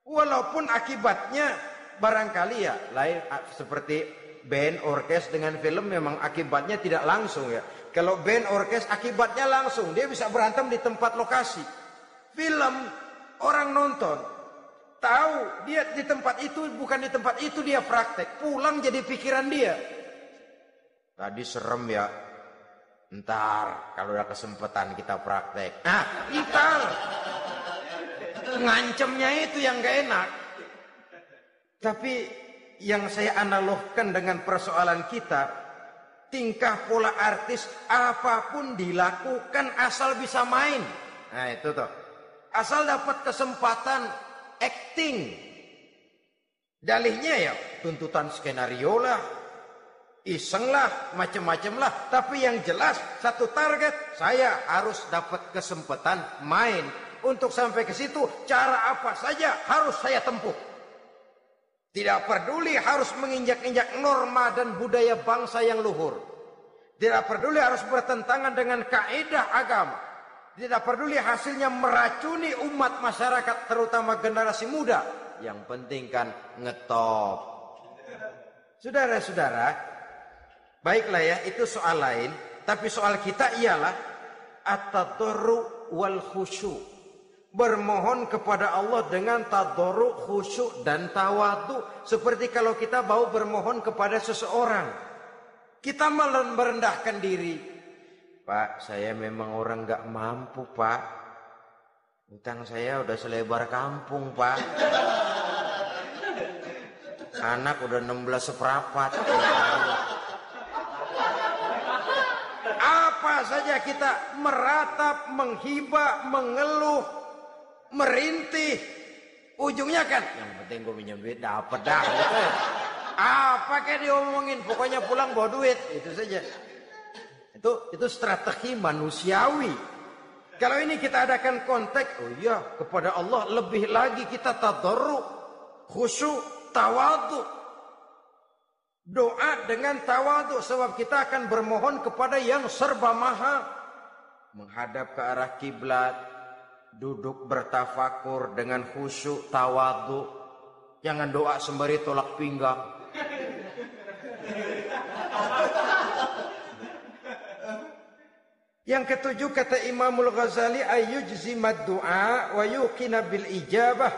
Walaupun akibatnya barangkali ya lain, seperti band orkes dengan film memang akibatnya tidak langsung ya. Kalau band orkes akibatnya langsung, dia bisa berantem di tempat lokasi. Film orang nonton tahu dia di tempat itu, bukan di tempat itu dia praktek, pulang jadi pikiran dia. Tadi serem ya, ntar kalau ada kesempatan kita praktek. Nah, ntar ngancemnya itu yang gak enak. Tapi yang saya analogkan dengan persoalan kita, tingkah pola artis apapun dilakukan asal bisa main. Nah itu tuh, asal dapat kesempatan acting. Dalihnya ya tuntutan skenario lah, iseng lah, macem-macem lah. Tapi yang jelas satu target, saya harus dapat kesempatan main. Untuk sampai ke situ, cara apa saja harus saya tempuh. Tidak peduli harus menginjak-injak norma dan budaya bangsa yang luhur. Tidak peduli harus bertentangan dengan kaidah agama. Tidak peduli hasilnya meracuni umat masyarakat, terutama generasi muda. Yang penting kan ngetop. Saudara-saudara, baiklah ya, itu soal lain. Tapi soal kita ialah at-tadarru wal khusyu'. Bermohon kepada Allah dengan tadarru', khusyuk dan tawadu. Seperti kalau kita mau bermohon kepada seseorang, kita merendahkan diri. Pak, saya memang orang gak mampu pak. Utang saya udah selebar kampung pak. Anak udah 16 seperempat. Apa saja kita meratap, menghibah, mengeluh, merintih, ujungnya kan yang penting gue minjem duit dapat dah gitu. Apa kayak diomongin, pokoknya pulang bawa duit, itu saja. Itu strategi manusiawi. Kalau ini kita adakan konteks, oh iya, kepada Allah lebih lagi kita tadarruk, khusyuk, tawadhu. Doa dengan tawadhu, sebab kita akan bermohon kepada yang serba maha. Menghadap ke arah kiblat, duduk bertafakur dengan khusyuk, tawadhu. Jangan doa sembari tolak pinggang. Yang ketujuh kata Imamul Ghazali, ayyujzimad du'a wa yuqina bil ijabah.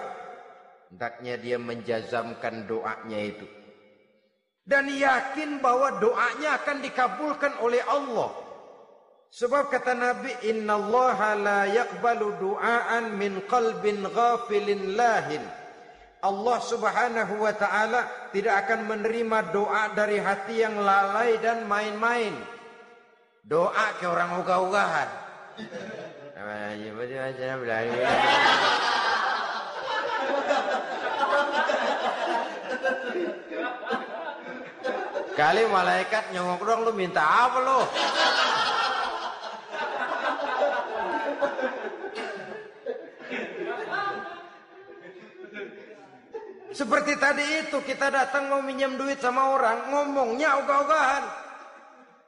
Hendaknya dia menjazamkan doanya itu dan yakin bahwa doanya akan dikabulkan oleh Allah. Sebab kata Nabi, innallaha la yaqbalu du'aan min qalbin ghafilin lahin. Allah Subhanahu wa taala tidak akan menerima doa dari hati yang lalai dan main-main. Doa ke orang ogah-ogahan. Kali malaikat nyongok dong, lu minta apa lu? Seperti tadi itu, kita datang mau minjem duit sama orang, ngomongnya ogah-ogahan.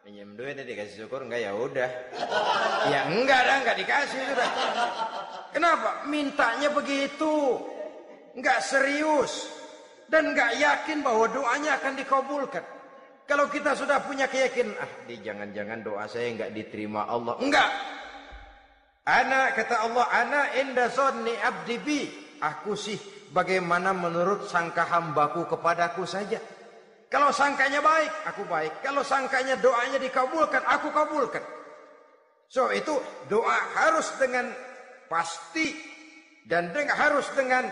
Minjem duit dikasih syukur enggak, ya udah. Ya enggak dah, enggak dikasih sudah. Kenapa? Mintanya begitu. Enggak serius dan enggak yakin bahwa doanya akan dikabulkan. Kalau kita sudah punya keyakinan, jangan-jangan doa saya enggak diterima Allah. Enggak. Ana, kata Allah, ana inda zanni abdi bi. Aku sih bagaimana menurut sangka hambaku kepadaku saja. Kalau sangkanya baik, aku baik. Kalau sangkanya doanya dikabulkan, aku kabulkan. So itu doa harus dengan pasti dan harus dengan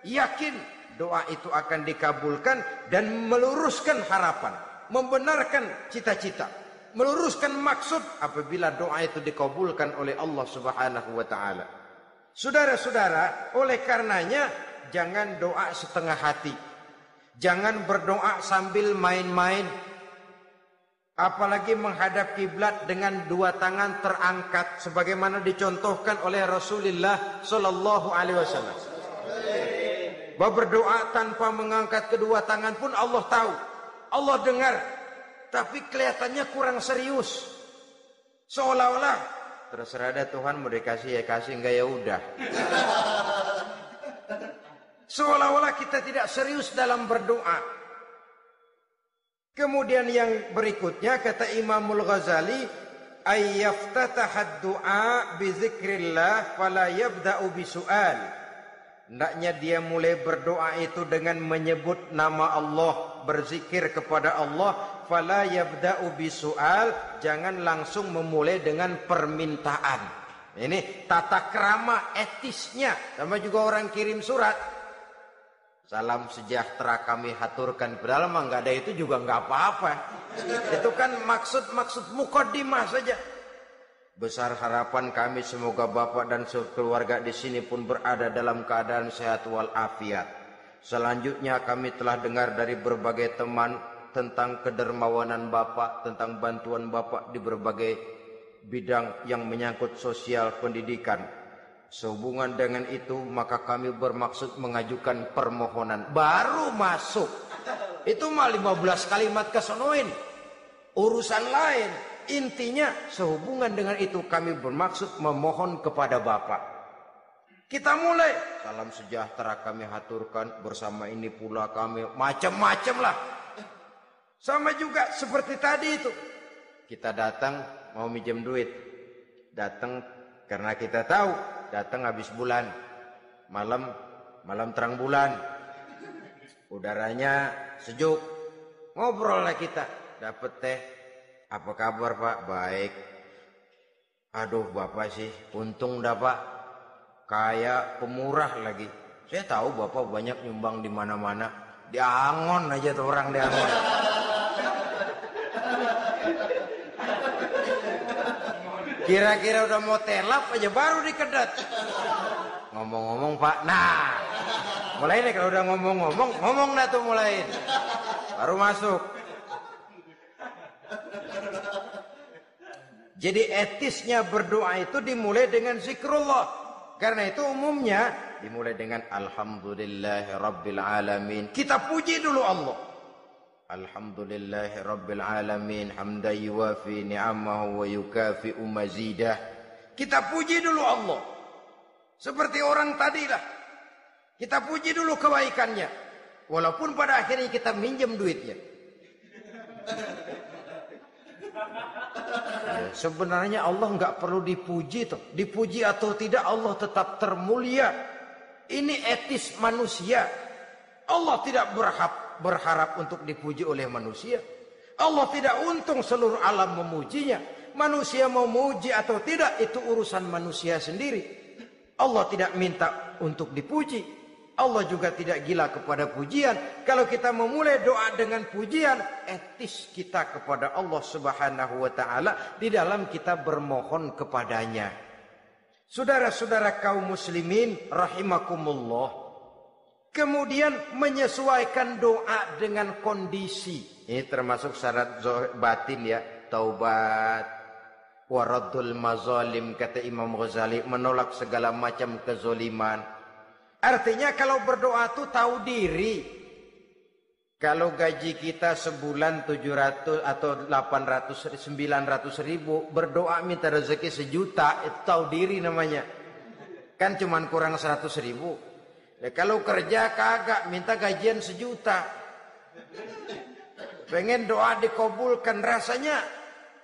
yakin doa itu akan dikabulkan dan meluruskan harapan, membenarkan cita-cita, meluruskan maksud apabila doa itu dikabulkan oleh Allah Subhanahu wa taala. Saudara-saudara, oleh karenanya jangan doa setengah hati. Jangan berdoa sambil main-main. Apalagi menghadap kiblat dengan dua tangan terangkat sebagaimana dicontohkan oleh Rasulullah sallallahu alaihi wasallam. Bahwa berdoa tanpa mengangkat kedua tangan pun Allah tahu. Allah dengar. Tapi kelihatannya kurang serius. Seolah-olah terserah ada Tuhan, mau dikasih ya kasih, enggak ya udah. Seolah-olah kita tidak serius dalam berdoa. Kemudian yang berikutnya kata Imamul Ghazali, ayyaftatahad du'a bi dzikrillah fala yabda'u bisu'al. Hendaknya dia mulai berdoa itu dengan menyebut nama Allah, berzikir kepada Allah, fala yabda'u bisu'al, jangan langsung memulai dengan permintaan. Ini tata krama etisnya. Sama juga orang kirim surat, salam sejahtera kami haturkan, padahal mah nggak ada itu juga nggak apa-apa. Itu kan maksud mukaddimah saja. Besar harapan kami semoga Bapak dan keluarga di sini pun berada dalam keadaan sehat walafiat. Selanjutnya kami telah dengar dari berbagai teman tentang kedermawanan Bapak, tentang bantuan Bapak di berbagai bidang yang menyangkut sosial pendidikan. Sehubungan dengan itu maka kami bermaksud mengajukan permohonan. Baru masuk itu mah 15 kalimat kesonoin, urusan lain. Intinya sehubungan dengan itu kami bermaksud memohon kepada Bapak. Kita mulai, salam sejahtera kami haturkan, bersama ini pula kami, macam-macam lah. Sama juga seperti tadi itu, kita datang mau minjem duit, datang karena kita tahu datang habis bulan, malam terang bulan, udaranya sejuk, ngobrol lah kita, dapet teh, apa kabar Pak? Baik. Aduh Bapak sih, untung dah Pak, kayak pemurah lagi. Saya tahu Bapak banyak nyumbang di mana-mana, Diangon aja tuh orang diangon. Kira-kira udah mau telap aja baru dikedet. Ngomong-ngomong Pak, nah mulai nih kalau udah ngomong dah tuh mulai. Baru masuk. Jadi etisnya berdoa itu dimulai dengan zikrullah. Karena itu umumnya dimulai dengan Alhamdulillahi Rabbil Alamin. Kita puji dulu Allah. Alhamdulillahi Rabbil Alamin. Hamdan yuwafi ni'amahu wa yukafi'u mazidah. Kita puji dulu Allah. Seperti orang tadilah. Kita puji dulu kebaikannya. Walaupun pada akhirnya kita minjem duitnya. Ya, sebenarnya Allah nggak perlu dipuji toh. Dipuji atau tidak Allah tetap termulia. Ini etis manusia. Allah tidak berharap untuk dipuji oleh manusia. Allah tidak untung seluruh alam memujinya. Manusia mau muji atau tidak itu urusan manusia sendiri. Allah tidak minta untuk dipuji. Allah juga tidak gila kepada pujian. Kalau kita memulai doa dengan pujian, etis kita kepada Allah Subhanahu wa taala di dalam kita bermohon kepadanya. Saudara-saudara kaum muslimin rahimakumullah. Kemudian menyesuaikan doa dengan kondisi. Ini termasuk syarat batin ya, taubat, waraddul mazalim kata Imam Ghazali, menolak segala macam kezoliman. Artinya kalau berdoa itu tahu diri. Kalau gaji kita sebulan 700 atau 800, 900 ribu, berdoa minta rezeki 1 juta, itu tahu diri namanya. Kan cuman kurang 100 ribu. Ya, kalau kerja kagak, minta gajian 1 juta. Pengen doa dikabulkan, rasanya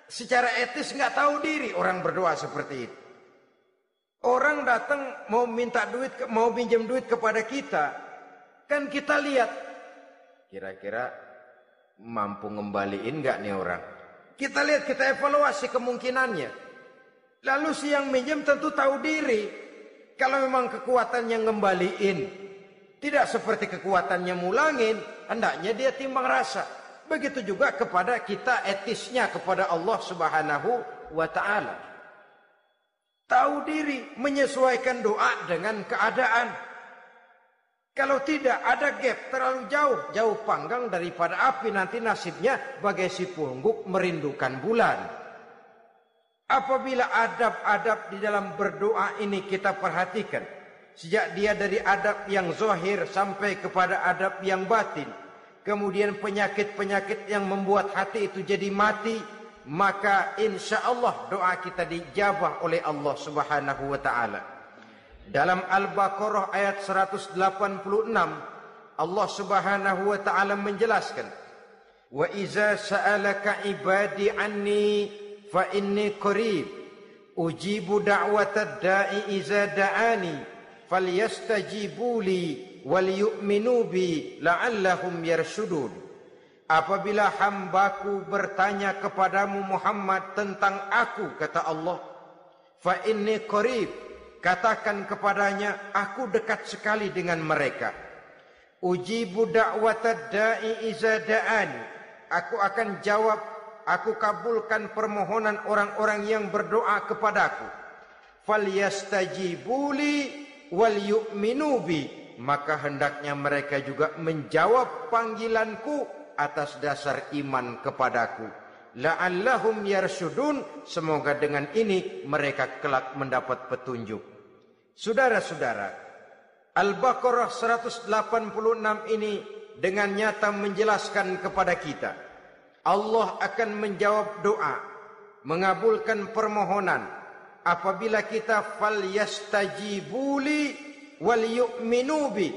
secara etis nggak tahu diri orang berdoa seperti itu. Orang datang mau minta duit, mau pinjam duit kepada kita, kan kita lihat kira-kira mampu ngembaliin nggak nih orang. Kita lihat, kita evaluasi kemungkinannya. Lalu si yang minjem tentu tahu diri. Kalau memang kekuatannya ngembaliin tidak seperti kekuatannya mulangin, hendaknya dia timbang rasa. Begitu juga kepada kita etisnya kepada Allah Subhanahu wa taala. Tahu diri, menyesuaikan doa dengan keadaan. Kalau tidak ada gap terlalu jauh panggang daripada api, nanti nasibnya bagai si pungguk merindukan bulan. Apabila adab-adab di dalam berdoa ini kita perhatikan, sejak dia dari adab yang zahir sampai kepada adab yang batin, kemudian penyakit-penyakit yang membuat hati itu jadi mati, maka insya Allah doa kita dijabah oleh Allah Subhanahu wa taala. Dalam Al-Baqarah ayat 186 Allah Subhanahu wa taala menjelaskan, wa iza sa'alaka ibadi anni fa inni qarib ujibu da'watad da'i iza da'ani falyastajibu li wal yu'minu bi la'allahum yarshudun. Apabila hambaku bertanya kepadamu Muhammad tentang aku, kata Allah, fa inni qarib, katakan kepadanya aku dekat sekali dengan mereka. Ujibu da'watad da'i iza da'ani, aku akan jawab, aku kabulkan permohonan orang-orang yang berdoa kepadaku. Falyastajibuli wal yu'minu bi, maka hendaknya mereka juga menjawab panggilanku atas dasar iman kepadaku. La'allahum yarsyudun, semoga dengan ini mereka kelak mendapat petunjuk. Saudara-saudara, Al-Baqarah 186 ini dengan nyata menjelaskan kepada kita, Allah akan menjawab doa, mengabulkan permohonan apabila kita falyastajibuli wal yu'minu bi,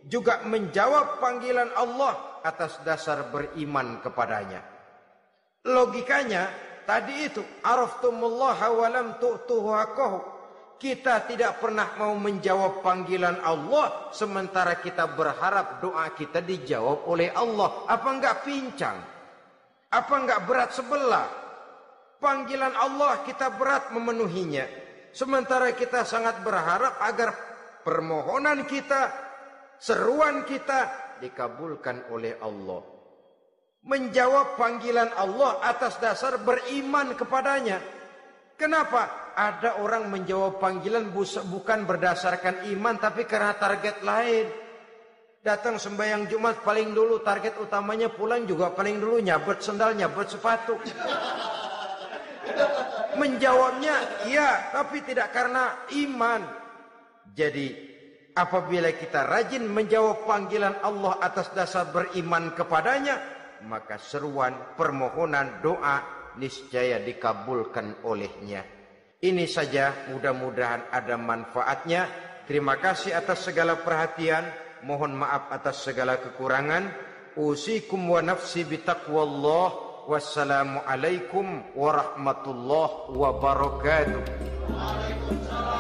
juga menjawab panggilan Allah atas dasar beriman kepadanya. Logikanya tadi itu, araftumullaha wa lam tu'tuhu haqqahu. Kita tidak pernah mau menjawab panggilan Allah sementara kita berharap doa kita dijawab oleh Allah. Apa enggak pincang? Apa enggak berat sebelah? Panggilan Allah kita berat memenuhinya, sementara kita sangat berharap agar permohonan kita, seruan kita dikabulkan oleh Allah. Menjawab panggilan Allah atas dasar beriman kepadanya. Kenapa? Ada orang menjawab panggilan bukan berdasarkan iman, tapi karena target lain. Datang sembahyang Jumat paling dulu, target utamanya pulang juga paling dulu nyabet sendal, nyabet sepatu. Menjawabnya iya, tapi tidak karena iman. Jadi apabila kita rajin menjawab panggilan Allah atas dasar beriman kepadanya, maka seruan, permohonan, doa niscaya dikabulkan olehnya. Ini saja, mudah-mudahan ada manfaatnya. Terima kasih atas segala perhatian. Mohon maaf atas segala kekurangan. Usikum wa nafsi bitaqwallah. Wassalamualaikum warahmatullahi wabarakatuh. Waalaikumsalam.